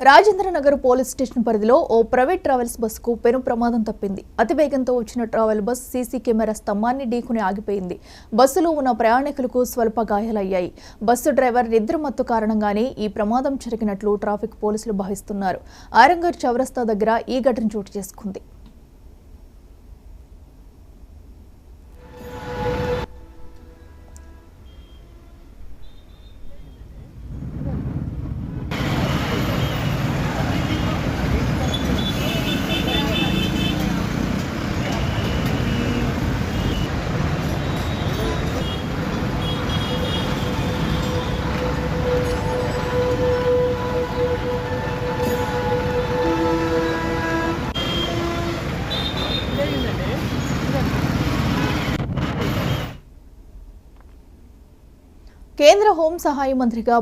Rajendranagar police station పరిధిలో ఓ private travels బస్సుకు పెను ప్రమాదం తప్పింది. అతివేగంతో వచ్చిన ట్రావెల్ బస్ సీసీ కెమెరా స్తంభాన్ని ఢీకొని ఆగిపోయింది. బస్సులో ఉన్న ప్రయాణికులకు స్వల్ప గాయాలయ్యాయి. బస్సు డ్రైవర్ నిద్రమత్తు కారణంగానే ఈ ప్రమాదం జరిగినట్లు ట్రాఫిక్ పోలీసులు భావిస్తున్నారు. ఆరంగర్ చౌరస్తా దగ్గర ఈ ఘటన చోటు చేసుకుంది. కేంద్ర హోం సహాయ మంత్రిగా